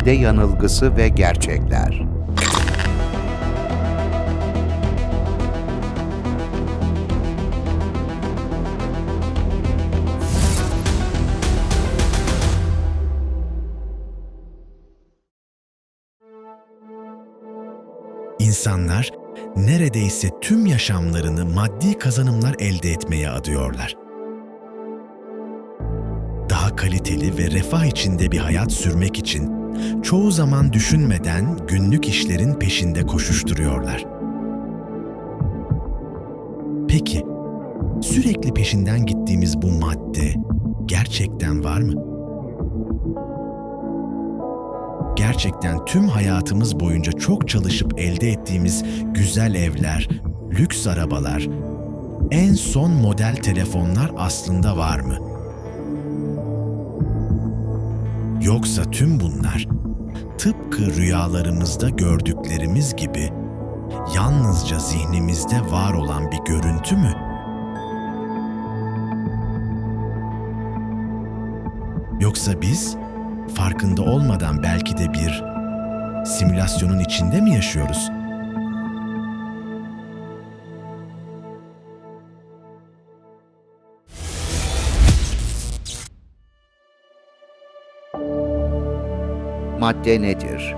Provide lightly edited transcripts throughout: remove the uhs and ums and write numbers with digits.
madde yanılgısı ve gerçekler. İnsanlar neredeyse tüm yaşamlarını maddi kazanımlar elde etmeye adıyorlar. Daha kaliteli ve refah içinde bir hayat sürmek için çoğu zaman düşünmeden günlük işlerin peşinde koşuşturuyorlar. Peki, sürekli peşinden gittiğimiz bu madde gerçekten var mı? Gerçekten tüm hayatımız boyunca çok çalışıp elde ettiğimiz güzel evler, lüks arabalar, en son model telefonlar aslında var mı? Yoksa tüm bunlar tıpkı rüyalarımızda gördüklerimiz gibi yalnızca zihnimizde var olan bir görüntü mü? Yoksa biz farkında olmadan belki de bir simülasyonun içinde mi yaşıyoruz? Madde nedir?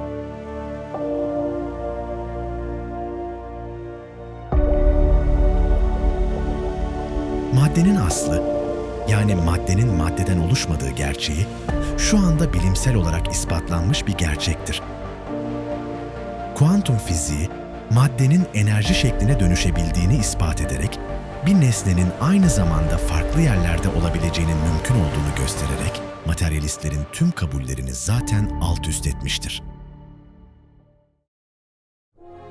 Maddenin aslı, yani maddenin maddeden oluşmadığı gerçeği, şu anda bilimsel olarak ispatlanmış bir gerçektir. Kuantum fiziği, maddenin enerji şekline dönüşebildiğini ispat ederek, bir nesnenin aynı zamanda farklı yerlerde olabileceğinin mümkün olduğunu göstererek, materyalistlerin tüm kabullerini zaten alt üst etmiştir.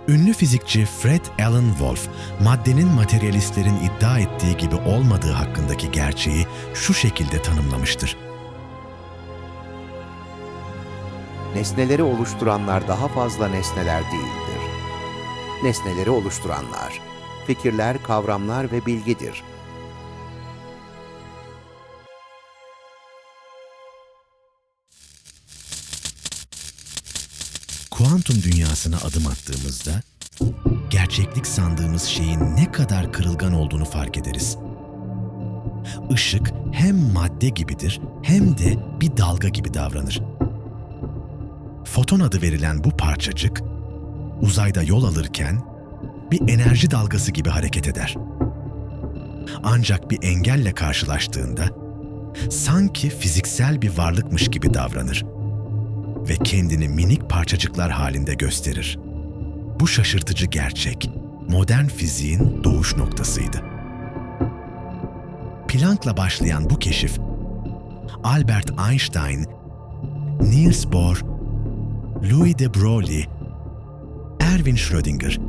Ünlü fizikçi Fred Alan Wolf, maddenin materyalistlerin iddia ettiği gibi olmadığı hakkındaki gerçeği şu şekilde tanımlamıştır. Nesneleri oluşturanlar daha fazla nesneler değildir. Nesneleri oluşturanlar, fikirler, kavramlar ve bilgidir. Kuantum dünyasına adım attığımızda, gerçeklik sandığımız şeyin ne kadar kırılgan olduğunu fark ederiz. Işık hem madde gibidir hem de bir dalga gibi davranır. Foton adı verilen bu parçacık, uzayda yol alırken bir enerji dalgası gibi hareket eder. Ancak bir engelle karşılaştığında sanki fiziksel bir varlıkmış gibi davranır ve kendini minik parçacıklar halinde gösterir. Bu şaşırtıcı gerçek, modern fiziğin doğuş noktasıydı. Planck'la başlayan bu keşif, Albert Einstein, Niels Bohr, Louis de Broglie, Erwin Schrödinger,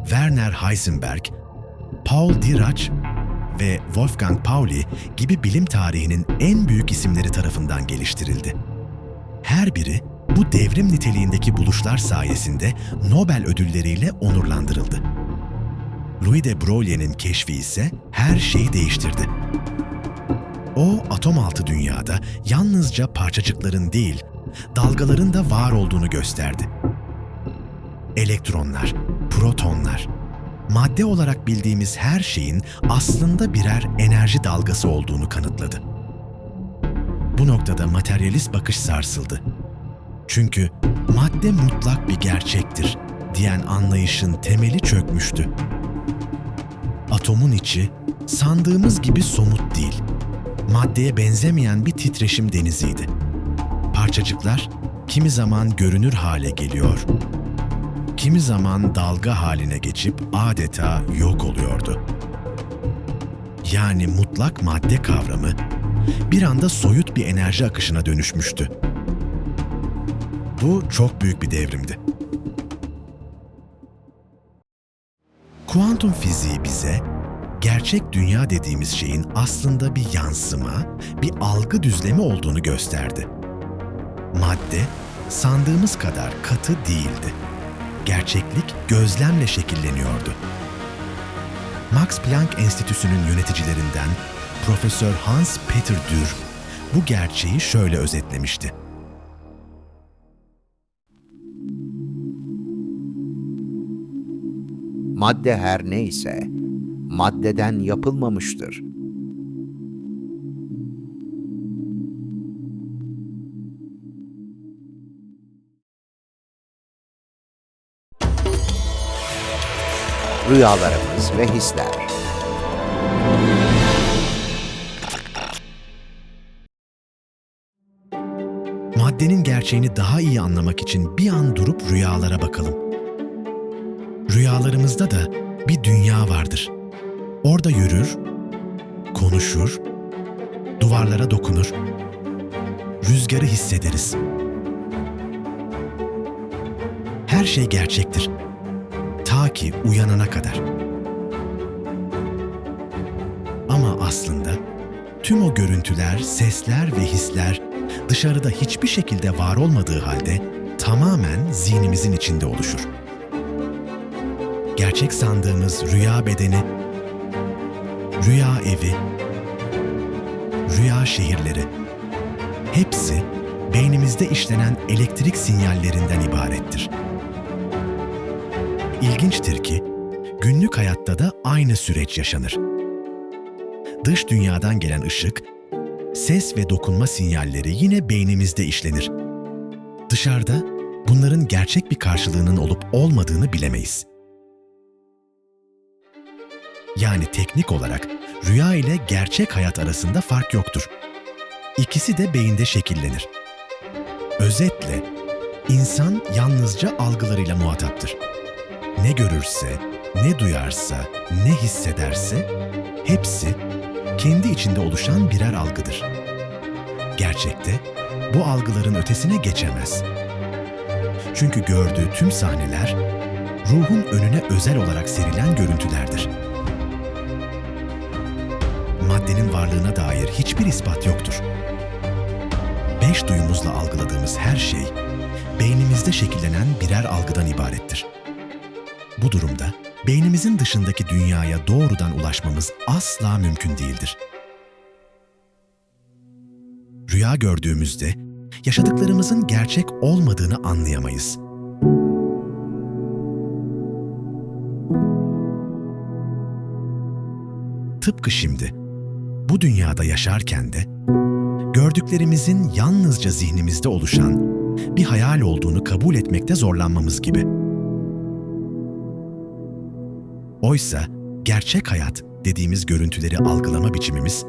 Werner Heisenberg, Paul Dirac ve Wolfgang Pauli gibi bilim tarihinin en büyük isimleri tarafından geliştirildi. Her biri bu devrim niteliğindeki buluşlar sayesinde Nobel ödülleriyle onurlandırıldı. Louis de Broglie'nin keşfi ise her şeyi değiştirdi. O, atom altı dünyada yalnızca parçacıkların değil, dalgaların da var olduğunu gösterdi. Elektronlar, protonlar, madde olarak bildiğimiz her şeyin aslında birer enerji dalgası olduğunu kanıtladı. Bu noktada materyalist bakış sarsıldı. Çünkü madde mutlak bir gerçektir diyen anlayışın temeli çökmüştü. Atomun içi sandığımız gibi somut değil, maddeye benzemeyen bir titreşim deniziydi. Parçacıklar kimi zaman görünür hale geliyor, kimi zaman dalga haline geçip adeta yok oluyordu. Yani mutlak madde kavramı bir anda soyut bir enerji akışına dönüşmüştü. Bu çok büyük bir devrimdi. Kuantum fiziği bize gerçek dünya dediğimiz şeyin aslında bir yansıma, bir algı düzlemi olduğunu gösterdi. Madde sandığımız kadar katı değildi. Gerçeklik gözlemle şekilleniyordu. Max Planck Enstitüsü'nün yöneticilerinden Profesör Hans Peter Dürr bu gerçeği şöyle özetlemişti. Madde her neyse, maddeden yapılmamıştır. Rüyalarımız ve hisler. Maddenin gerçeğini daha iyi anlamak için bir an durup rüyalara bakalım. Rüyalarımızda da bir dünya vardır. Orada yürür, konuşur, duvarlara dokunur, rüzgarı hissederiz. Her şey gerçektir. Ta ki uyanana kadar. Ama aslında tüm o görüntüler, sesler ve hisler dışarıda hiçbir şekilde var olmadığı halde tamamen zihnimizin içinde oluşur. Gerçek sandığımız rüya bedeni, rüya evi, rüya şehirleri, hepsi beynimizde işlenen elektrik sinyallerinden ibarettir. İlginçtir ki, günlük hayatta da aynı süreç yaşanır. Dış dünyadan gelen ışık, ses ve dokunma sinyalleri yine beynimizde işlenir. Dışarıda bunların gerçek bir karşılığının olup olmadığını bilemeyiz. Yani teknik olarak rüya ile gerçek hayat arasında fark yoktur. İkisi de beyinde şekillenir. Özetle, insan yalnızca algılarıyla muhataptır. Ne görürse, ne duyarsa, ne hissederse hepsi kendi içinde oluşan birer algıdır. Gerçekte bu algıların ötesine geçemez. Çünkü gördüğü tüm sahneler ruhun önüne özel olarak serilen görüntülerdir. Maddenin varlığına dair hiçbir ispat yoktur. 5 duyumuzla algıladığımız her şey beynimizde şekillenen birer algıdan ibarettir. Bu durumda beynimizin dışındaki dünyaya doğrudan ulaşmamız asla mümkün değildir. Rüya gördüğümüzde yaşadıklarımızın gerçek olmadığını anlayamayız. Tıpkı şimdi, bu dünyada yaşarken de gördüklerimizin yalnızca zihnimizde oluşan bir hayal olduğunu kabul etmekte zorlanmamız gibi. Oysa gerçek hayat dediğimiz görüntüleri algılama biçimimiz,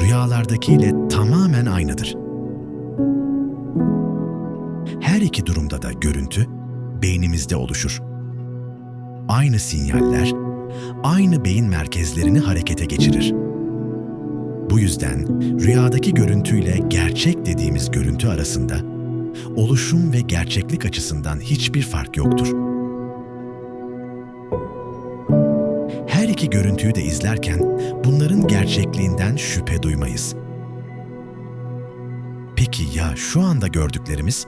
rüyalardakiyle tamamen aynıdır. Her iki durumda da görüntü beynimizde oluşur. Aynı sinyaller, aynı beyin merkezlerini harekete geçirir. Bu yüzden rüyadaki görüntüyle gerçek dediğimiz görüntü arasında oluşum ve gerçeklik açısından hiçbir fark yoktur. Her iki görüntüyü de izlerken bunların gerçekliğinden şüphe duymayız. Peki ya şu anda gördüklerimiz?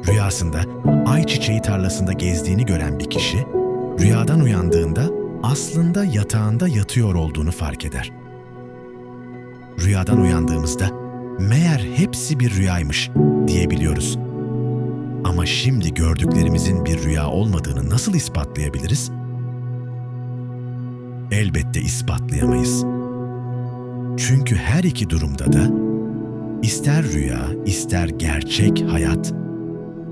Rüyasında ayçiçeği tarlasında gezdiğini gören bir kişi, rüyadan uyandığında aslında yatağında yatıyor olduğunu fark eder. Rüyadan uyandığımızda meğer hepsi bir rüyaymış diyebiliyoruz. Ama şimdi gördüklerimizin bir rüya olmadığını nasıl ispatlayabiliriz? Elbette ispatlayamayız. Çünkü her iki durumda da ister rüya, ister gerçek hayat,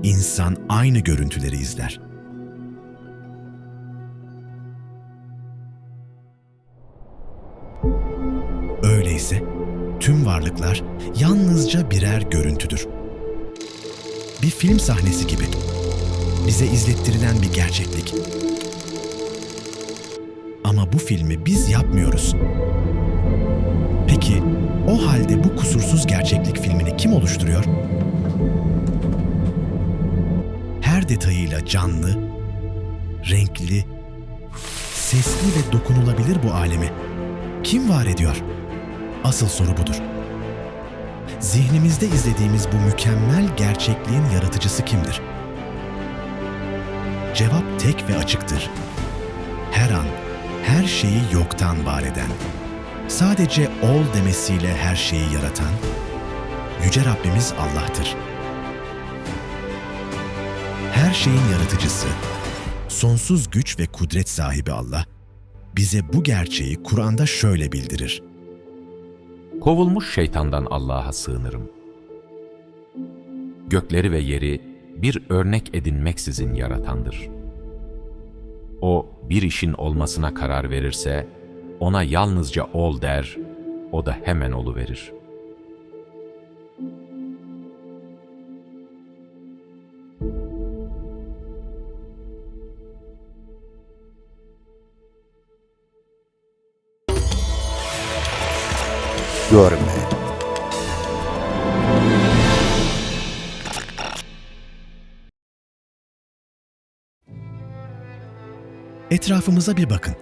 insan aynı görüntüleri izler. Öyleyse tüm varlıklar yalnızca birer görüntüdür. Bir film sahnesi gibi bize izlettirilen bir gerçeklik. Ama bu filmi biz yapmıyoruz. Peki o halde bu kusursuz gerçeklik filmini kim oluşturuyor? Her detayıyla canlı, renkli, sesli ve dokunulabilir bu alemi kim var ediyor? Asıl soru budur. Zihnimizde izlediğimiz bu mükemmel gerçekliğin yaratıcısı kimdir? Cevap tek ve açıktır. Her an, her şeyi yoktan var eden, sadece ol demesiyle her şeyi yaratan, Yüce Rabbimiz Allah'tır. Her şeyin yaratıcısı, Sonsuz güç ve kudret sahibi Allah, bize bu gerçeği Kur'an'da şöyle bildirir. Kovulmuş şeytandan Allah'a sığınırım. Gökleri ve yeri bir örnek edinmeksizin yaratandır. O, bir işin olmasına karar verirse, ona yalnızca ol der, o da hemen oluverir. Görme. Etrafımıza bir bakın.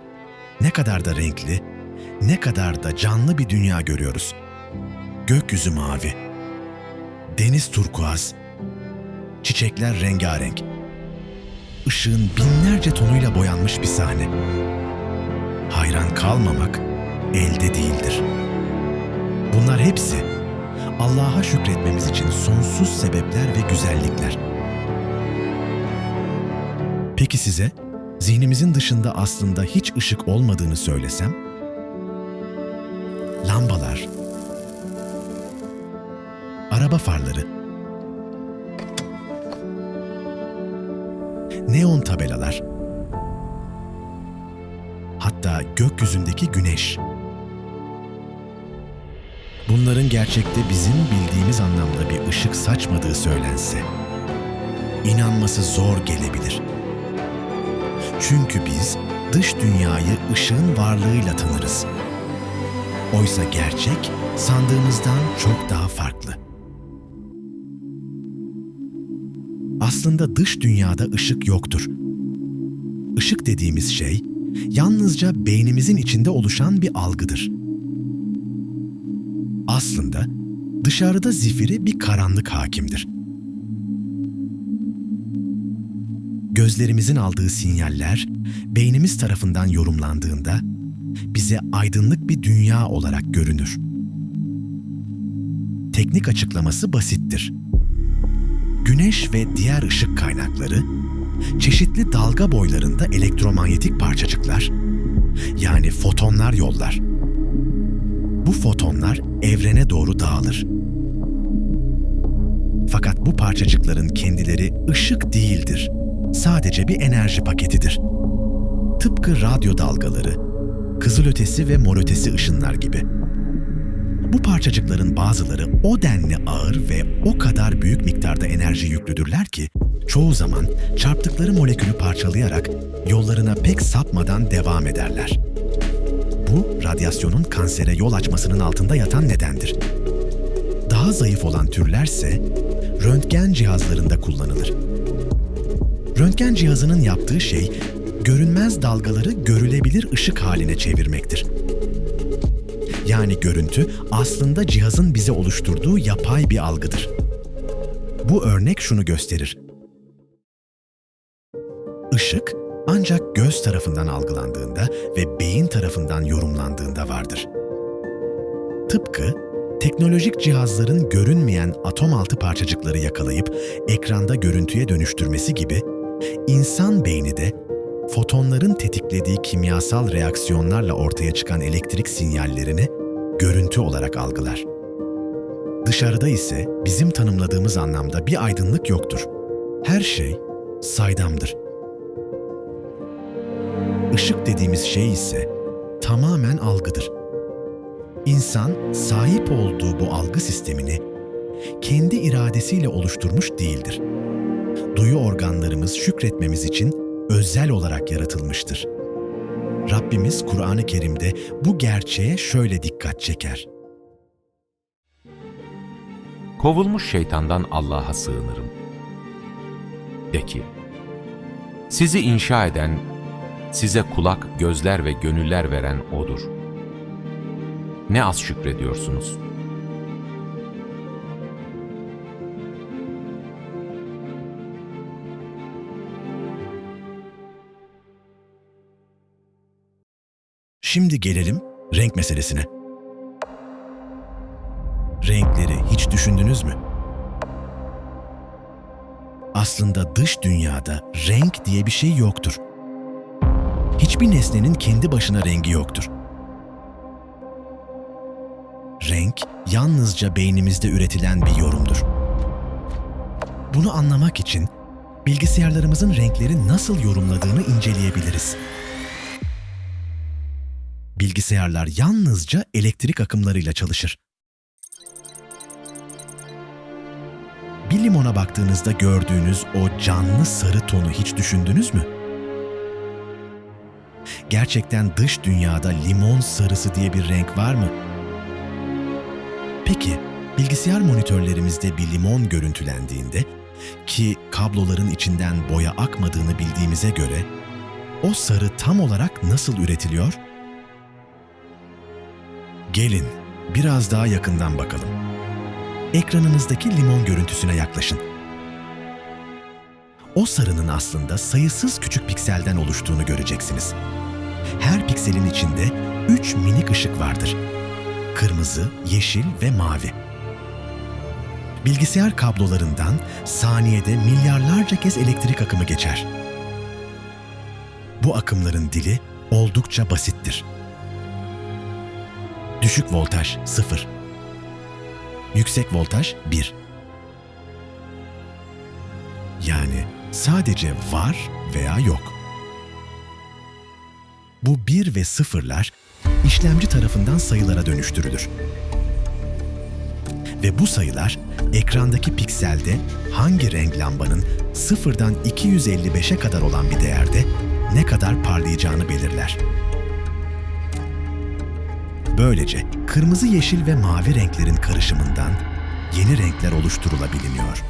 Ne kadar da renkli, ne kadar da canlı bir dünya görüyoruz. Gökyüzü mavi, deniz turkuaz, çiçekler rengarenk. Işığın binlerce tonuyla boyanmış bir sahne. Hayran kalmamak elde değildir. Bunlar hepsi Allah'a şükretmemiz için sonsuz sebepler ve güzellikler. Peki size zihnimizin dışında aslında hiç ışık olmadığını söylesem? Lambalar, araba farları, neon tabelalar, hatta gökyüzündeki güneş. Bunların gerçekte bizim bildiğimiz anlamda bir ışık saçmadığı söylense, inanması zor gelebilir. Çünkü biz dış dünyayı ışığın varlığıyla tanırız. Oysa gerçek sandığımızdan çok daha farklı. Aslında dış dünyada ışık yoktur. Işık dediğimiz şey yalnızca beynimizin içinde oluşan bir algıdır. Aslında dışarıda zifiri bir karanlık hakimdir. Gözlerimizin aldığı sinyaller beynimiz tarafından yorumlandığında bize aydınlık bir dünya olarak görünür. Teknik açıklaması basittir. Güneş ve diğer ışık kaynakları çeşitli dalga boylarında elektromanyetik parçacıklar, yani fotonlar yollar. Bu fotonlar evrene doğru dağılır. Fakat bu parçacıkların kendileri ışık değildir. Sadece bir enerji paketidir. Tıpkı radyo dalgaları, kızılötesi ve morötesi ışınlar gibi. Bu parçacıkların bazıları o denli ağır ve o kadar büyük miktarda enerji yüklüdürler ki, çoğu zaman çarptıkları molekülü parçalayarak yollarına pek sapmadan devam ederler. Bu, radyasyonun kansere yol açmasının altında yatan nedendir. Daha zayıf olan türlerse röntgen cihazlarında kullanılır. Röntgen cihazının yaptığı şey, görünmez dalgaları görülebilir ışık haline çevirmektir. Yani görüntü aslında cihazın bize oluşturduğu yapay bir algıdır. Bu örnek şunu gösterir. Işık ancak göz tarafından algılandığında ve beyin tarafından yorumlandığında vardır. Tıpkı teknolojik cihazların görünmeyen atom altı parçacıkları yakalayıp ekranda görüntüye dönüştürmesi gibi, insan beyni de fotonların tetiklediği kimyasal reaksiyonlarla ortaya çıkan elektrik sinyallerini görüntü olarak algılar. Dışarıda ise bizim tanımladığımız anlamda bir aydınlık yoktur. Her şey saydamdır. Işık dediğimiz şey ise tamamen algıdır. İnsan sahip olduğu bu algı sistemini kendi iradesiyle oluşturmuş değildir. Duyu organlarımız şükretmemiz için özel olarak yaratılmıştır. Rabbimiz Kur'an-ı Kerim'de bu gerçeğe şöyle dikkat çeker. Kovulmuş şeytandan Allah'a sığınırım. De ki, sizi inşa eden, size kulak, gözler ve gönüller veren O'dur. Ne az şükrediyorsunuz. Şimdi gelelim renk meselesine. Renkleri hiç düşündünüz mü? Aslında dış dünyada renk diye bir şey yoktur. Hiçbir nesnenin kendi başına rengi yoktur. Renk yalnızca beynimizde üretilen bir yorumdur. Bunu anlamak için bilgisayarlarımızın renkleri nasıl yorumladığını inceleyebiliriz. Bilgisayarlar yalnızca elektrik akımlarıyla çalışır. Bir limona baktığınızda gördüğünüz o canlı sarı tonu hiç düşündünüz mü? Gerçekten dış dünyada limon sarısı diye bir renk var mı? Peki, bilgisayar monitörlerimizde bir limon görüntülendiğinde, ki kabloların içinden boya akmadığını bildiğimize göre, o sarı tam olarak nasıl üretiliyor? Gelin, biraz daha yakından bakalım. Ekranınızdaki limon görüntüsüne yaklaşın. O sarının aslında sayısız küçük pikselden oluştuğunu göreceksiniz. Her pikselin içinde 3 minik ışık vardır. Kırmızı, yeşil ve mavi. Bilgisayar kablolarından saniyede milyarlarca kez elektrik akımı geçer. Bu akımların dili oldukça basittir. Düşük voltaj 0. Yüksek voltaj 1. Yani sadece var veya yok. Bu 1 ve 0'lar işlemci tarafından sayılara dönüştürülür. Ve bu sayılar ekrandaki pikselde hangi renk lambanın 0'dan 255'e kadar olan bir değerde ne kadar parlayacağını belirler. Böylece kırmızı, yeşil ve mavi renklerin karışımından yeni renkler oluşturulabiliyor.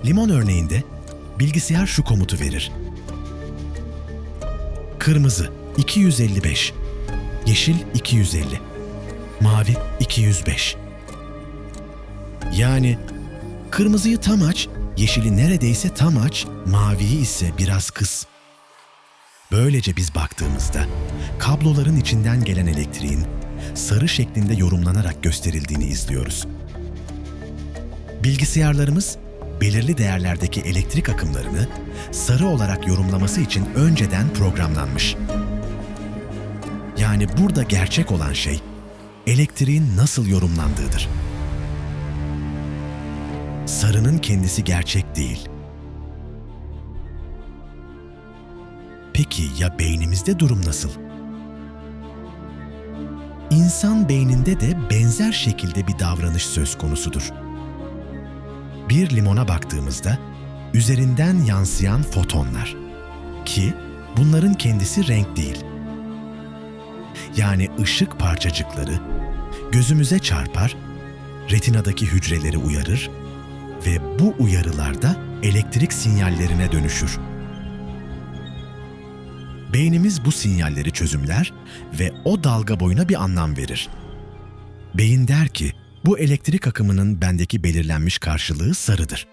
Limon örneğinde bilgisayar şu komutu verir. Kırmızı 255, yeşil 250, mavi 205. Yani kırmızıyı tam aç, yeşili neredeyse tam aç, maviyi ise biraz kıs. Böylece biz baktığımızda kabloların içinden gelen elektriğin sarı şeklinde yorumlanarak gösterildiğini izliyoruz. Bilgisayarlarımız belirli değerlerdeki elektrik akımlarını sarı olarak yorumlaması için önceden programlanmış. Yani burada gerçek olan şey elektriğin nasıl yorumlandığıdır. Sarının kendisi gerçek değil. Peki ya beynimizde durum nasıl? İnsan beyninde de benzer şekilde bir davranış söz konusudur. Bir limona baktığımızda üzerinden yansıyan fotonlar, ki bunların kendisi renk değil. Yani ışık parçacıkları gözümüze çarpar, retinadaki hücreleri uyarır ve bu uyarılar da elektrik sinyallerine dönüşür. Beynimiz bu sinyalleri çözümler ve o dalga boyuna bir anlam verir. Beyin der ki, bu elektrik akımının bendeki belirlenmiş karşılığı sarıdır.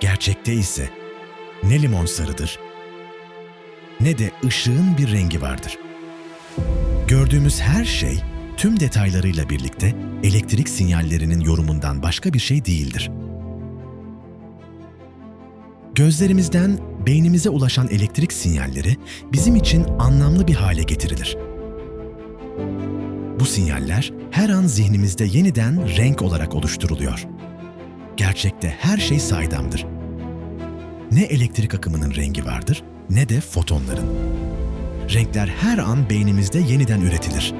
Gerçekte ise ne limon sarıdır, ne de ışığın bir rengi vardır. Gördüğümüz her şey, tüm detaylarıyla birlikte elektrik sinyallerinin yorumundan başka bir şey değildir. Gözlerimizden beynimize ulaşan elektrik sinyalleri bizim için anlamlı bir hale getirilir. Bu sinyaller her an zihnimizde yeniden renk olarak oluşturuluyor. Gerçekte her şey saydamdır. Ne elektrik akımının rengi vardır, ne de fotonların. Renkler her an beynimizde yeniden üretilir.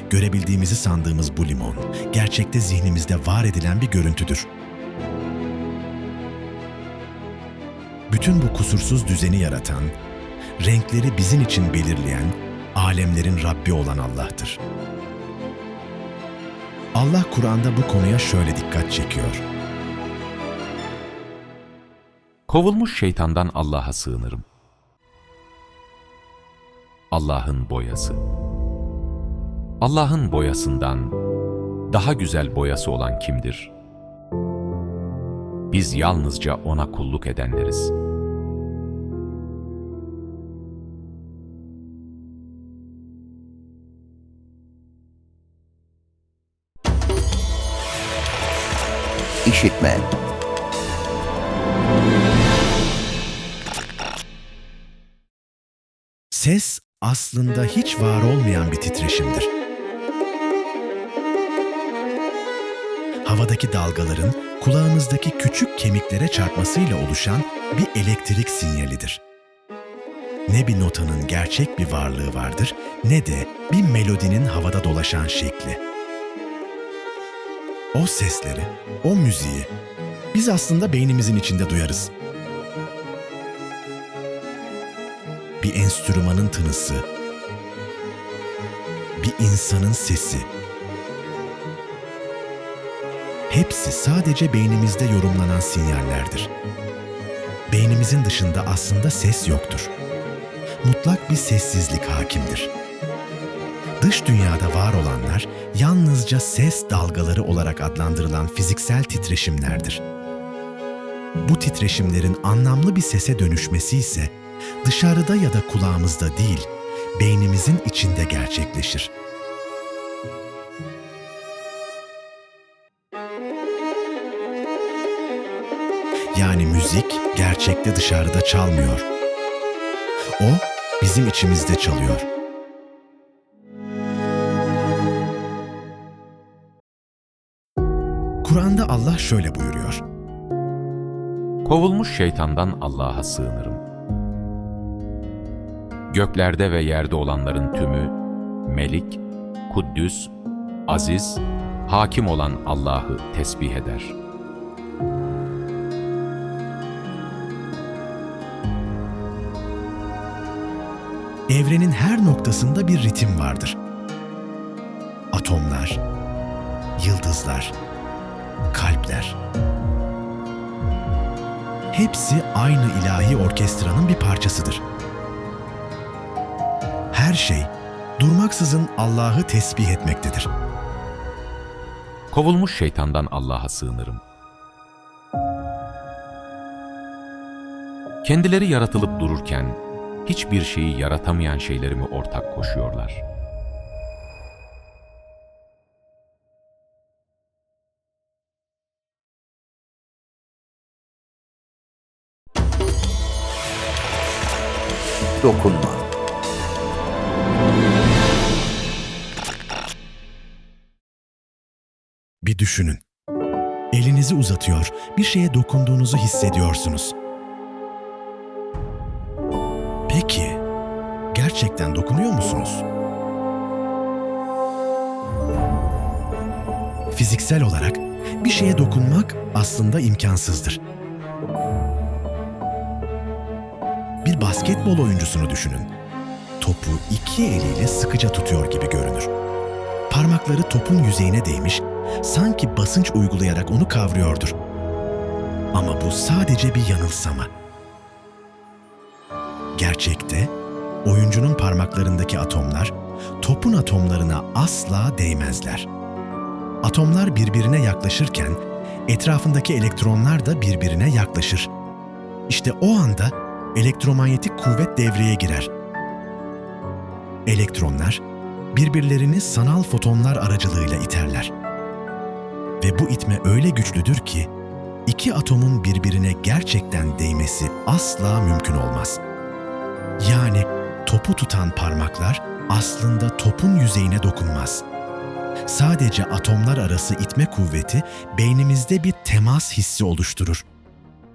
Görebildiğimizi sandığımız bu limon, gerçekte zihnimizde var edilen bir görüntüdür. Bütün bu kusursuz düzeni yaratan, renkleri bizim için belirleyen, alemlerin Rabbi olan Allah'tır. Allah Kur'an'da bu konuya şöyle dikkat çekiyor. Kovulmuş şeytandan Allah'a sığınırım. Allah'ın boyası. Allah'ın boyasından daha güzel boyası olan kimdir? Biz yalnızca O'na kulluk edenleriz. işitme. Ses aslında hiç var olmayan bir titreşimdir. Havadaki dalgaların kulağımızdaki küçük kemiklere çarpmasıyla oluşan bir elektrik sinyalidir. Ne bir notanın gerçek bir varlığı vardır, ne de bir melodinin havada dolaşan şekli. O sesleri, o müziği biz aslında beynimizin içinde duyarız. Bir enstrümanın tınısı, bir insanın sesi. Hepsi sadece beynimizde yorumlanan sinyallerdir. Beynimizin dışında aslında ses yoktur. Mutlak bir sessizlik hakimdir. Dış dünyada var olanlar yalnızca ses dalgaları olarak adlandırılan fiziksel titreşimlerdir. Bu titreşimlerin anlamlı bir sese dönüşmesi ise dışarıda ya da kulağımızda değil, beynimizin içinde gerçekleşir. Yani müzik gerçekte dışarıda çalmıyor. O bizim içimizde çalıyor. Kur'an'da Allah şöyle buyuruyor. Kovulmuş şeytandan Allah'a sığınırım. Göklerde ve yerde olanların tümü, Melik, Kuddüs, Aziz, Hakim olan Allah'ı tesbih eder. Evrenin her noktasında bir ritim vardır. Atomlar, yıldızlar, kalpler. Hepsi aynı ilahi orkestranın bir parçasıdır. Her şey durmaksızın Allah'ı tesbih etmektedir. Kovulmuş şeytandan Allah'a sığınırım. Kendileri yaratılıp dururken, hiçbir şeyi yaratamayan şeyleri mi ortak koşuyorlar? Dokunma. Bir düşünün. Elinizi uzatıyor, bir şeye dokunduğunuzu hissediyorsunuz. Peki, gerçekten dokunuyor musunuz? Fiziksel olarak bir şeye dokunmak aslında imkansızdır. Bir basketbol oyuncusunu düşünün. Topu iki eliyle sıkıca tutuyor gibi görünür. Parmakları topun yüzeyine değmiş, sanki basınç uygulayarak onu kavruyordur. Ama bu sadece bir yanılsama. Gerçekte, oyuncunun parmaklarındaki atomlar, topun atomlarına asla değmezler. Atomlar birbirine yaklaşırken, etrafındaki elektronlar da birbirine yaklaşır. İşte o anda elektromanyetik kuvvet devreye girer. Elektronlar, birbirlerini sanal fotonlar aracılığıyla iterler. Ve bu itme öyle güçlüdür ki, iki atomun birbirine gerçekten değmesi asla mümkün olmaz. Yani topu tutan parmaklar aslında topun yüzeyine dokunmaz. Sadece atomlar arası itme kuvveti beynimizde bir temas hissi oluşturur.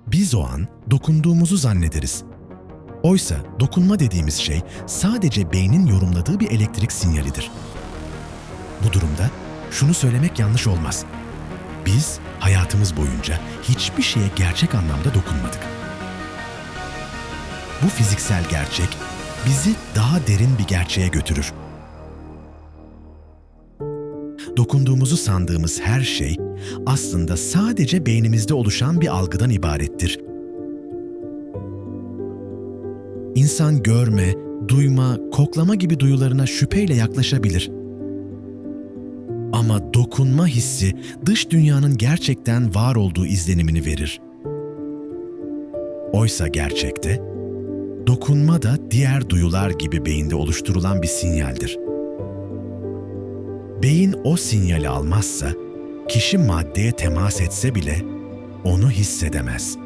Biz o an dokunduğumuzu zannederiz. Oysa dokunma dediğimiz şey sadece beynin yorumladığı bir elektrik sinyalidir. Bu durumda şunu söylemek yanlış olmaz. Biz hayatımız boyunca hiçbir şeye gerçek anlamda dokunmadık. Bu fiziksel gerçek bizi daha derin bir gerçeğe götürür. Dokunduğumuzu sandığımız her şey aslında sadece beynimizde oluşan bir algıdan ibarettir. İnsan görme, duyma, koklama gibi duyularına şüpheyle yaklaşabilir. Ama dokunma hissi dış dünyanın gerçekten var olduğu izlenimini verir. Oysa gerçekte, dokunma da diğer duyular gibi beyinde oluşturulan bir sinyaldir. Beyin o sinyali almazsa, Kişi maddeye temas etse bile onu hissedemez.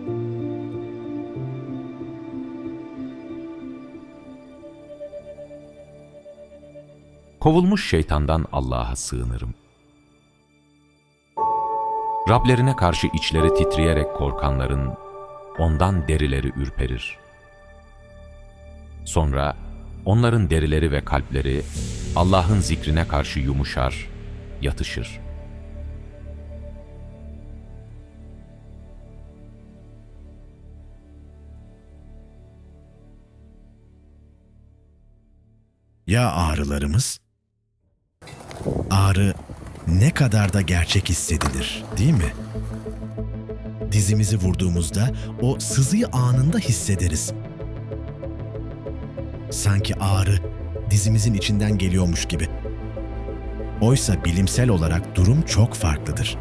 Kovulmuş şeytandan Allah'a sığınırım. Rablerine karşı içleri titreyerek korkanların ondan derileri ürperir. Sonra onların derileri ve kalpleri Allah'ın zikrine karşı yumuşar, yatışır. Ya ağrılarımız? Ağrı ne kadar da gerçek hissedilir, değil mi? Dizimizi vurduğumuzda o sızıyı anında hissederiz. Sanki ağrı dizimizin içinden geliyormuş gibi. Oysa bilimsel olarak durum çok farklıdır.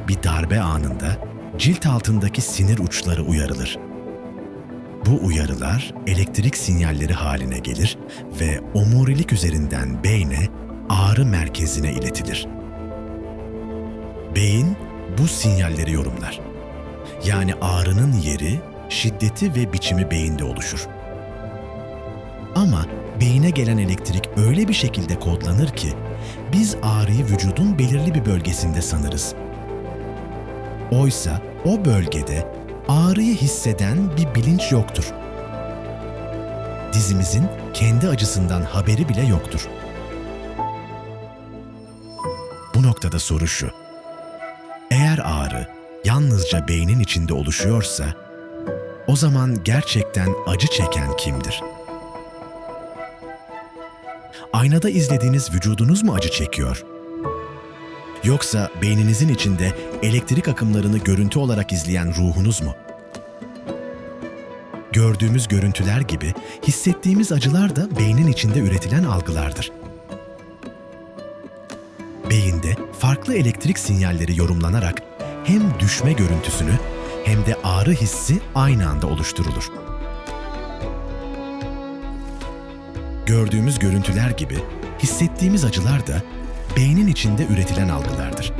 Bir darbe anında cilt altındaki sinir uçları uyarılır. Bu uyarılar elektrik sinyalleri haline gelir ve omurilik üzerinden beyne, ağrı merkezine iletilir. Beyin bu sinyalleri yorumlar. Yani ağrının yeri, şiddeti ve biçimi beyinde oluşur. Ama beyine gelen elektrik öyle bir şekilde kodlanır ki biz ağrıyı vücudun belirli bir bölgesinde sanırız. Oysa o bölgede ağrıyı hisseden bir bilinç yoktur. Dizimizin kendi acısından haberi bile yoktur. Bu noktada soru şu: eğer ağrı yalnızca beynin içinde oluşuyorsa, o zaman gerçekten acı çeken kimdir? Aynada izlediğiniz vücudunuz mu acı çekiyor? Yoksa beyninizin içinde elektrik akımlarını görüntü olarak izleyen ruhunuz mu? Gördüğümüz görüntüler gibi hissettiğimiz acılar da beynin içinde üretilen algılardır. Beyinde farklı elektrik sinyalleri yorumlanarak hem düşme görüntüsünü hem de ağrı hissi aynı anda oluşturulur. Gördüğümüz görüntüler gibi hissettiğimiz acılar da beynin içinde üretilen algılardır.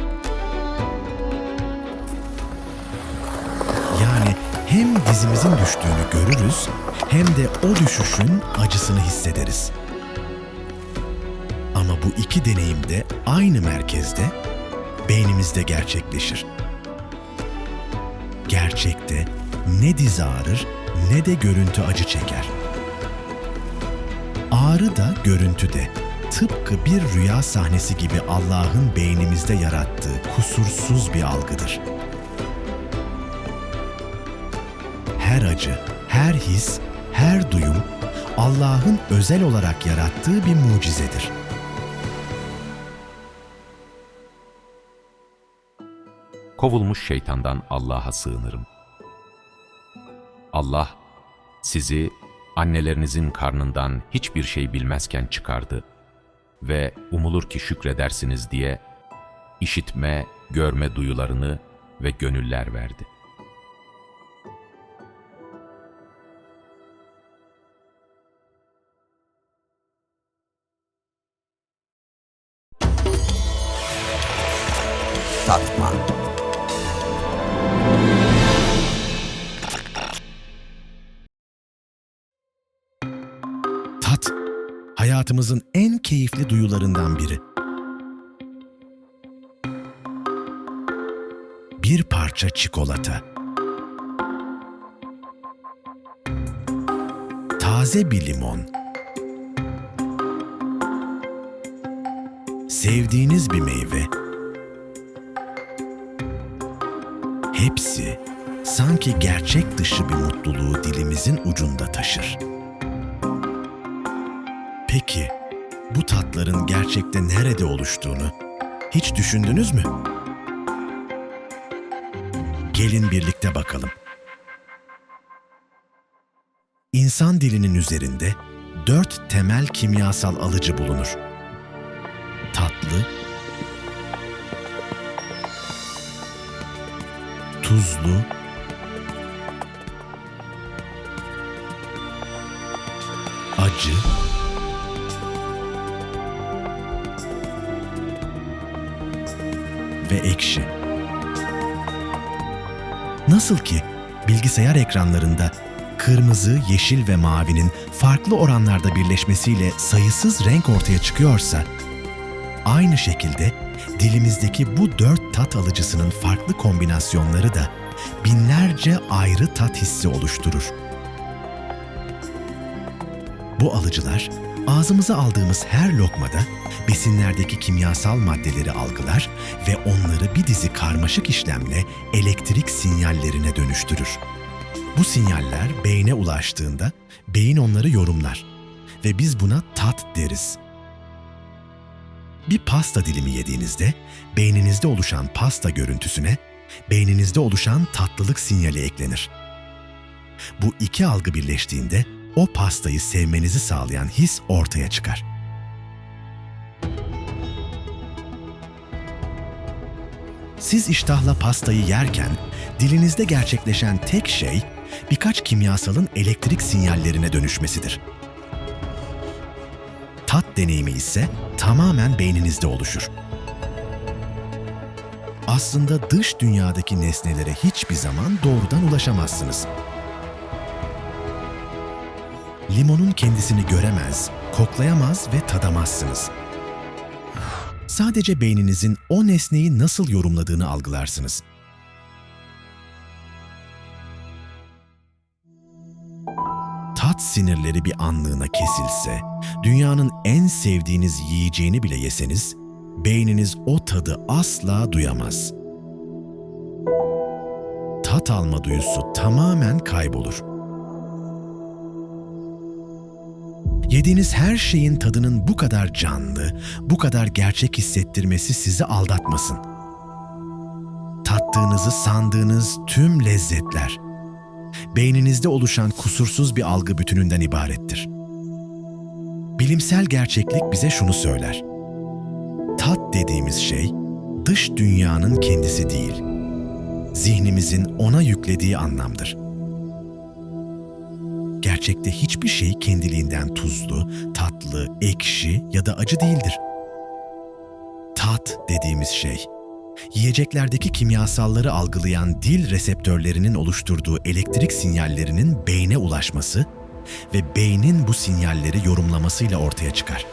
Yani hem dizimizin düştüğünü görürüz hem de o düşüşün acısını hissederiz. Ama bu iki deneyim de aynı merkezde, beynimizde gerçekleşir. Gerçekte ne diz ağrır ne de görüntü acı çeker. Ağrı da görüntü de tıpkı bir rüya sahnesi gibi Allah'ın beynimizde yarattığı kusursuz bir algıdır. Her acı, her his, her duyum Allah'ın özel olarak yarattığı bir mucizedir. Kovulmuş şeytandan Allah'a sığınırım. Allah, sizi annelerinizin karnından hiçbir şey bilmezken çıkardı ve umulur ki şükredersiniz diye işitme, görme duyularını ve gönüller verdi. Tatma. Tat, hayatımızın en keyifli duyularından biri. Bir parça çikolata. Taze bir limon. Sevdiğiniz bir meyve. Hepsi sanki gerçek dışı bir mutluluğu dilimizin ucunda taşır. Peki, bu tatların gerçekte nerede oluştuğunu hiç düşündünüz mü? Gelin birlikte bakalım. İnsan dilinin üzerinde 4 temel kimyasal alıcı bulunur. Tatlı, tuzlu, acı, ve ekşi. Nasıl ki bilgisayar ekranlarında kırmızı, yeşil ve mavinin farklı oranlarda birleşmesiyle sayısız renk ortaya çıkıyorsa, aynı şekilde dilimizdeki bu 4 tat alıcısının farklı kombinasyonları da binlerce ayrı tat hissi oluşturur. Bu alıcılar, ağzımıza aldığımız her lokmada besinlerdeki kimyasal maddeleri algılar ve onları bir dizi karmaşık işlemle elektrik sinyallerine dönüştürür. Bu sinyaller beyne ulaştığında beyin onları yorumlar ve biz buna tat deriz. Bir pasta dilimi yediğinizde beyninizde oluşan pasta görüntüsüne beyninizde oluşan tatlılık sinyali eklenir. Bu iki algı birleştiğinde o pastayı sevmenizi sağlayan his ortaya çıkar. Siz iştahla pastayı yerken dilinizde gerçekleşen tek şey birkaç kimyasalın elektrik sinyallerine dönüşmesidir. Tat deneyimi ise tamamen beyninizde oluşur. Aslında dış dünyadaki nesnelere hiçbir zaman doğrudan ulaşamazsınız. Limonun kendisini göremez, koklayamaz ve tadamazsınız. Sadece beyninizin o nesneyi nasıl yorumladığını algılarsınız. Tat sinirleri bir anlığına kesilse, dünyanın en sevdiğiniz yiyeceğini bile yeseniz, beyniniz o tadı asla duyamaz. Tat alma duyusu tamamen kaybolur. Yediğiniz her şeyin tadının bu kadar canlı, bu kadar gerçek hissettirmesi sizi aldatmasın. Tattığınızı sandığınız tüm lezzetler, beyninizde oluşan kusursuz bir algı bütününden ibarettir. Bilimsel gerçeklik bize şunu söyler: tat dediğimiz şey, dış dünyanın kendisi değil, zihnimizin ona yüklediği anlamdır. Gerçekte hiçbir şey kendiliğinden tuzlu, tatlı, ekşi ya da acı değildir. Tat dediğimiz şey, yiyeceklerdeki kimyasalları algılayan dil reseptörlerinin oluşturduğu elektrik sinyallerinin beyne ulaşması ve beynin bu sinyalleri yorumlamasıyla ortaya çıkar.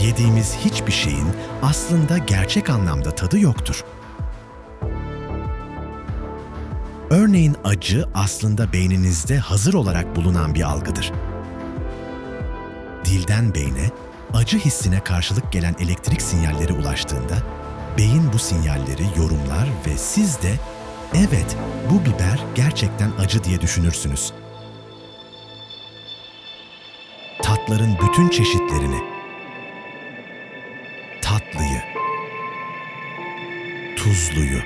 Yediğimiz hiçbir şeyin aslında gerçek anlamda tadı yoktur. Örneğin acı aslında beyninizde hazır olarak bulunan bir algıdır. Dilden beyne, acı hissine karşılık gelen elektrik sinyalleri ulaştığında, beyin bu sinyalleri yorumlar ve siz de, evet, bu biber gerçekten acı diye düşünürsünüz. Tatların bütün çeşitlerini, tatlıyı, tuzluyu,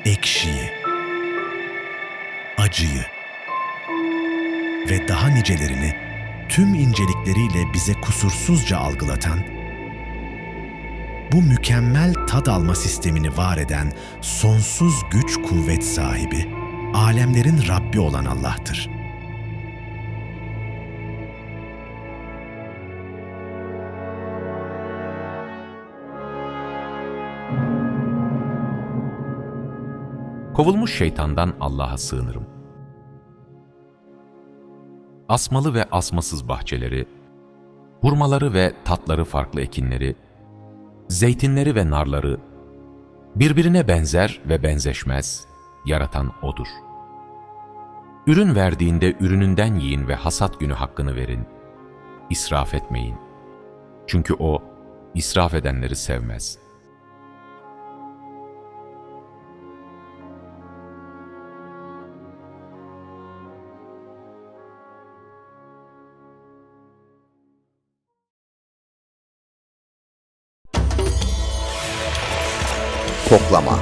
ekşiyi, acıyı ve daha nicelerini tüm incelikleriyle bize kusursuzca algılatan, bu mükemmel tad alma sistemini var eden sonsuz güç kuvvet sahibi, alemlerin Rabbi olan Allah'tır. Kovulmuş şeytandan Allah'a sığınırım. Asmalı ve asmasız bahçeleri, hurmaları ve tatları farklı ekinleri, zeytinleri ve narları, birbirine benzer ve benzeşmez, yaratan O'dur. Ürün verdiğinde ürününden yiyin ve hasat günü hakkını verin. İsraf etmeyin. Çünkü O, israf edenleri sevmez. Koklama.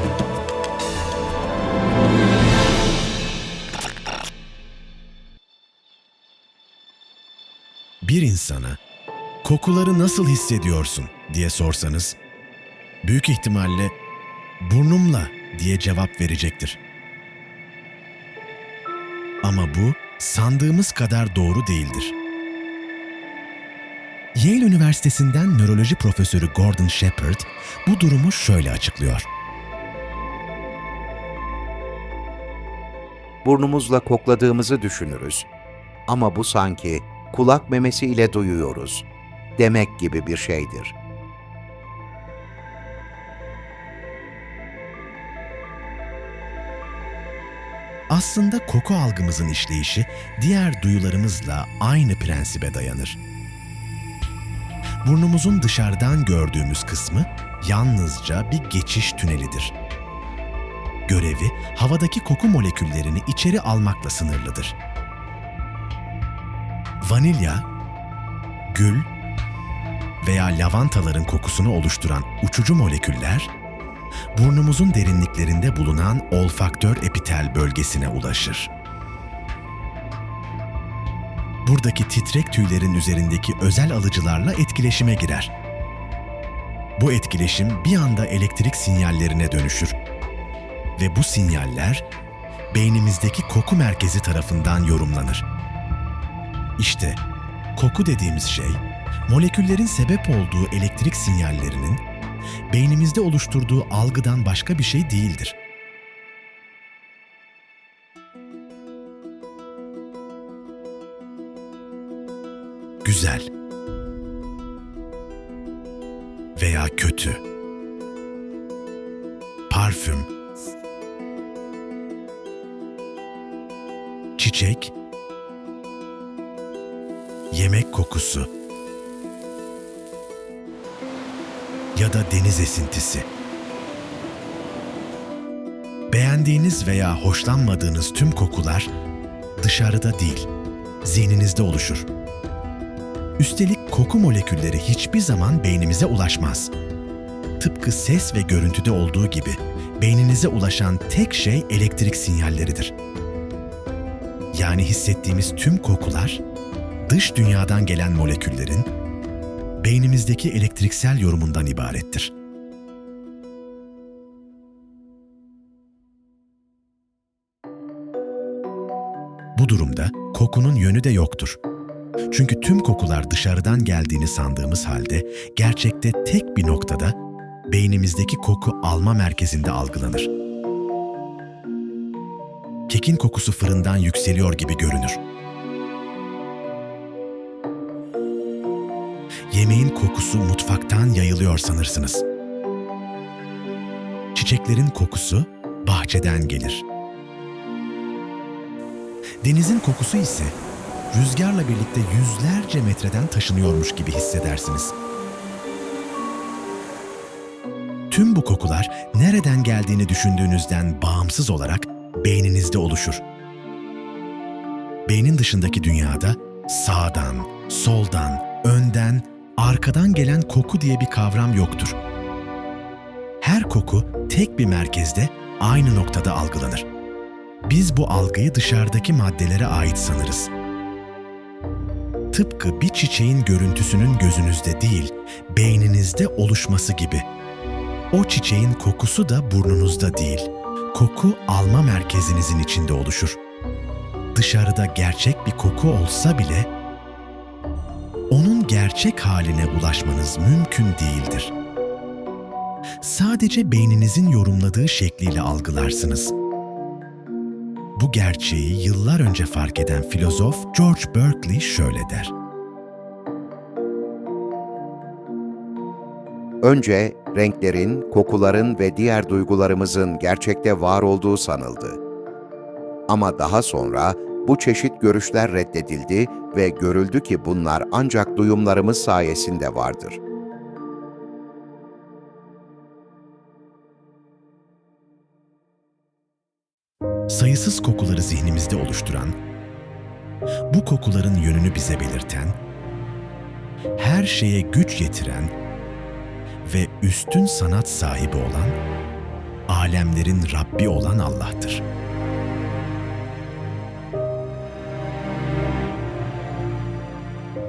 Bir insana kokuları nasıl hissediyorsun diye sorsanız, büyük ihtimalle burnumla diye cevap verecektir. Ama bu sandığımız kadar doğru değildir. Yale Üniversitesi'nden nöroloji profesörü Gordon Shepard bu durumu şöyle açıklıyor. Burnumuzla kokladığımızı düşünürüz. Ama bu sanki kulak memesi ile duyuyoruz demek gibi bir şeydir. Aslında koku algımızın işleyişi diğer duyularımızla aynı prensibe dayanır. Burnumuzun dışarıdan gördüğümüz kısmı yalnızca bir geçiş tünelidir. Görevi havadaki koku moleküllerini içeri almakla sınırlıdır. Vanilya, gül veya lavantaların kokusunu oluşturan uçucu moleküller, burnumuzun derinliklerinde bulunan olfaktör epitel bölgesine ulaşır. Buradaki titrek tüylerin üzerindeki özel alıcılarla etkileşime girer. Bu etkileşim bir anda elektrik sinyallerine dönüşür ve bu sinyaller beynimizdeki koku merkezi tarafından yorumlanır. İşte koku dediğimiz şey, moleküllerin sebep olduğu elektrik sinyallerinin beynimizde oluşturduğu algıdan başka bir şey değildir. Güzel veya kötü, parfüm, çiçek, yemek kokusu ya da deniz esintisi. Beğendiğiniz veya hoşlanmadığınız tüm kokular dışarıda değil, zihninizde oluşur. Üstelik koku molekülleri hiçbir zaman beynimize ulaşmaz. Tıpkı ses ve görüntüde olduğu gibi beyninize ulaşan tek şey elektrik sinyalleridir. Yani hissettiğimiz tüm kokular, dış dünyadan gelen moleküllerin beynimizdeki elektriksel yorumundan ibarettir. Bu durumda kokunun yönü de yoktur. Çünkü tüm kokular dışarıdan geldiğini sandığımız halde gerçekte tek bir noktada beynimizdeki koku alma merkezinde algılanır. Kekin kokusu fırından yükseliyor gibi görünür. Yemeğin kokusu mutfaktan yayılıyor sanırsınız. Çiçeklerin kokusu bahçeden gelir. Denizin kokusu ise rüzgarla birlikte yüzlerce metreden taşınıyormuş gibi hissedersiniz. Tüm bu kokular nereden geldiğini düşündüğünüzden bağımsız olarak beyninizde oluşur. Beynin dışındaki dünyada sağdan, soldan, önden, arkadan gelen koku diye bir kavram yoktur. Her koku tek bir merkezde, aynı noktada algılanır. Biz bu algıyı dışarıdaki maddelere ait sanırız. Tıpkı bir çiçeğin görüntüsünün gözünüzde değil, beyninizde oluşması gibi. O çiçeğin kokusu da burnunuzda değil, koku alma merkezinizin içinde oluşur. Dışarıda gerçek bir koku olsa bile, onun gerçek haline ulaşmanız mümkün değildir. Sadece beyninizin yorumladığı şekliyle algılarsınız. Bu gerçeği yıllar önce fark eden filozof George Berkeley şöyle der. Önce renklerin, kokuların ve diğer duygularımızın gerçekte var olduğu sanıldı. Ama daha sonra bu çeşit görüşler reddedildi ve görüldü ki bunlar ancak duyumlarımız sayesinde vardır. Sayısız kokuları zihnimizde oluşturan, bu kokuların yönünü bize belirten, her şeye güç yetiren ve üstün sanat sahibi olan, alemlerin Rabbi olan Allah'tır.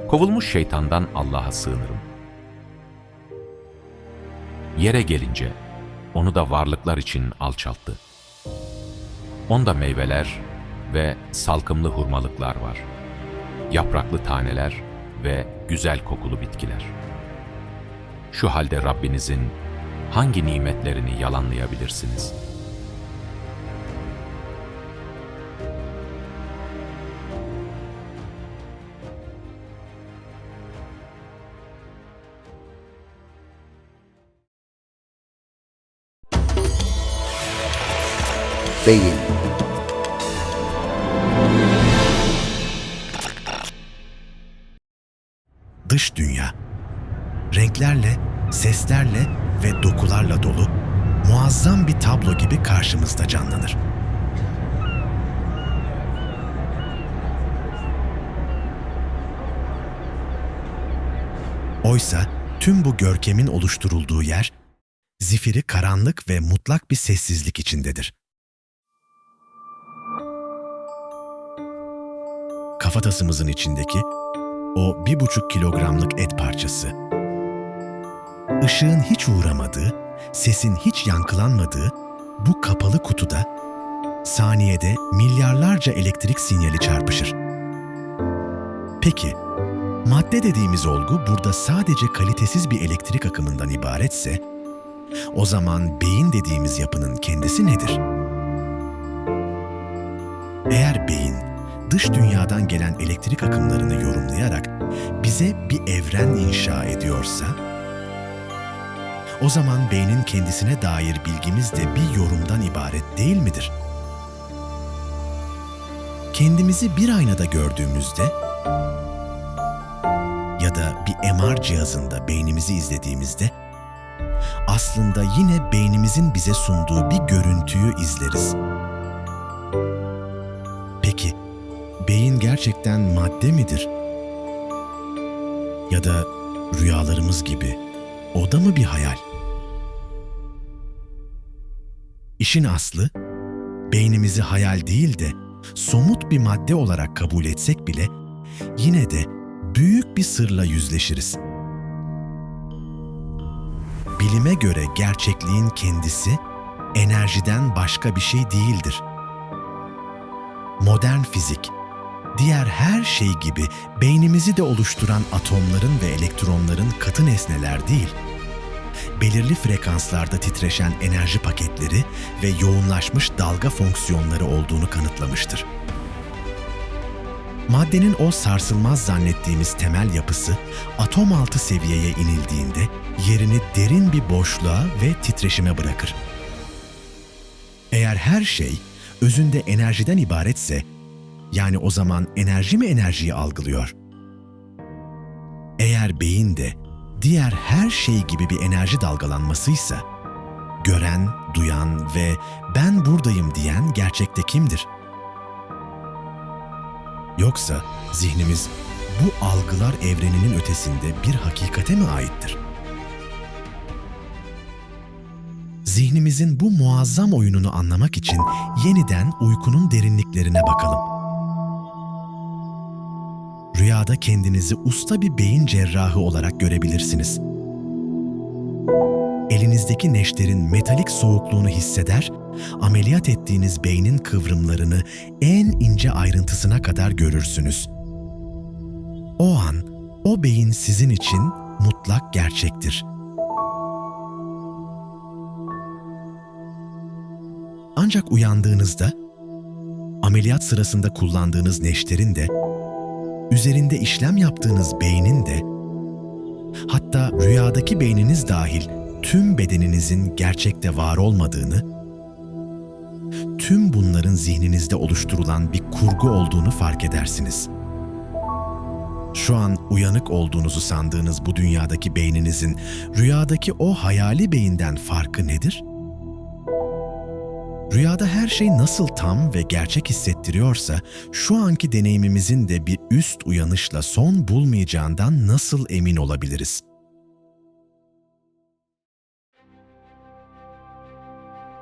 Kovulmuş şeytandan Allah'a sığınırım. Yere gelince onu da varlıklar için alçalttı. Onda meyveler ve salkımlı hurmalıklar var. Yapraklı taneler ve güzel kokulu bitkiler. Şu halde Rabbinizin hangi nimetlerini yalanlayabilirsiniz? Beyin. Dış dünya, renklerle, seslerle ve dokularla dolu, muazzam bir tablo gibi karşımızda canlanır. Oysa tüm bu görkemin oluşturulduğu yer, zifiri karanlık ve mutlak bir sessizlik içindedir. Kafatasımızın içindeki o 1,5 kilogramlık et parçası, ışığın hiç uğramadığı, sesin hiç yankılanmadığı bu kapalı kutuda saniyede milyarlarca elektrik sinyali çarpışır. Peki, madde dediğimiz olgu burada sadece kalitesiz bir elektrik akımından ibaretse, o zaman beyin dediğimiz yapının kendisi nedir? Eğer beyin, dış dünyadan gelen elektrik akımlarını yorumlayarak bize bir evren inşa ediyorsa, o zaman beynin kendisine dair bilgimiz de bir yorumdan ibaret değil midir? Kendimizi bir aynada gördüğümüzde ya da bir MR cihazında beynimizi izlediğimizde aslında yine beynimizin bize sunduğu bir görüntüyü izleriz. Peki, beyin gerçekten madde midir? Ya da rüyalarımız gibi o da mı bir hayal? İşin aslı, beynimizi hayal değil de somut bir madde olarak kabul etsek bile yine de büyük bir sırla yüzleşiriz. Bilime göre gerçekliğin kendisi enerjiden başka bir şey değildir. Modern fizik, diğer her şey gibi beynimizi de oluşturan atomların ve elektronların katı nesneler değil, belirli frekanslarda titreşen enerji paketleri ve yoğunlaşmış dalga fonksiyonları olduğunu kanıtlamıştır. Maddenin o sarsılmaz zannettiğimiz temel yapısı atom altı seviyeye inildiğinde yerini derin bir boşluğa ve titreşime bırakır. Eğer her şey özünde enerjiden ibaretse, yani o zaman enerji mi enerjiyi algılıyor? Eğer beyin de diğer her şey gibi bir enerji dalgalanmasıysa, gören, duyan ve ben buradayım diyen gerçekte kimdir? Yoksa zihnimiz bu algılar evreninin ötesinde bir hakikate mi aittir? Zihnimizin bu muazzam oyununu anlamak için yeniden uykunun derinliklerine bakalım. Rüyada kendinizi usta bir beyin cerrahı olarak görebilirsiniz. Elinizdeki neşterin metalik soğukluğunu hisseder, ameliyat ettiğiniz beynin kıvrımlarını en ince ayrıntısına kadar görürsünüz. O an, o beyin sizin için mutlak gerçektir. Ancak uyandığınızda, ameliyat sırasında kullandığınız neşterin de, üzerinde işlem yaptığınız beynin de, hatta rüyadaki beyniniz dahil tüm bedeninizin gerçekte var olmadığını, tüm bunların zihninizde oluşturulan bir kurgu olduğunu fark edersiniz. Şu an uyanık olduğunuzu sandığınız bu dünyadaki beyninizin rüyadaki o hayali beyinden farkı nedir? Rüyada her şey nasıl tam ve gerçek hissettiriyorsa, şu anki deneyimimizin de bir üst uyanışla son bulmayacağından nasıl emin olabiliriz?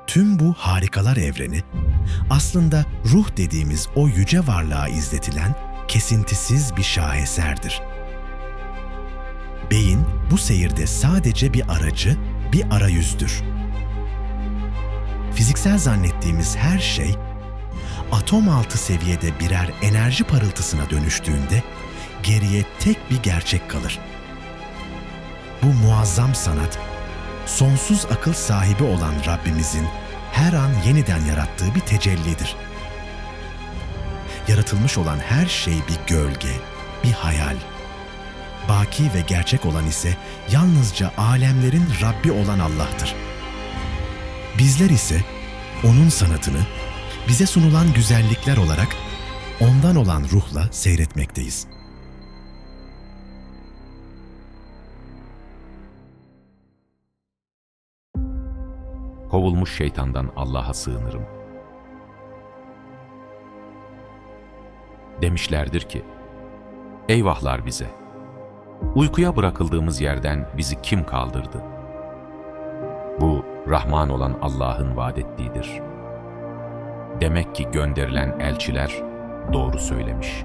Tüm bu harikalar evreni, aslında ruh dediğimiz o yüce varlığa izletilen kesintisiz bir şaheserdir. Beyin bu seyirde sadece bir aracı, bir arayüzdür. Fiziksel zannettiğimiz her şey, atom altı seviyede birer enerji parıltısına dönüştüğünde, geriye tek bir gerçek kalır. Bu muazzam sanat, sonsuz akıl sahibi olan Rabbimizin her an yeniden yarattığı bir tecellidir. Yaratılmış olan her şey bir gölge, bir hayal. Baki ve gerçek olan ise yalnızca alemlerin Rabbi olan Allah'tır. Bizler ise O'nun sanatını bize sunulan güzellikler olarak ondan olan ruhla seyretmekteyiz. Kovulmuş şeytandan Allah'a sığınırım. Demişlerdir ki, eyvahlar bize! Uykuya bırakıldığımız yerden bizi kim kaldırdı? Bu, Rahman olan Allah'ın vaad ettiğidir. Demek ki gönderilen elçiler doğru söylemiş.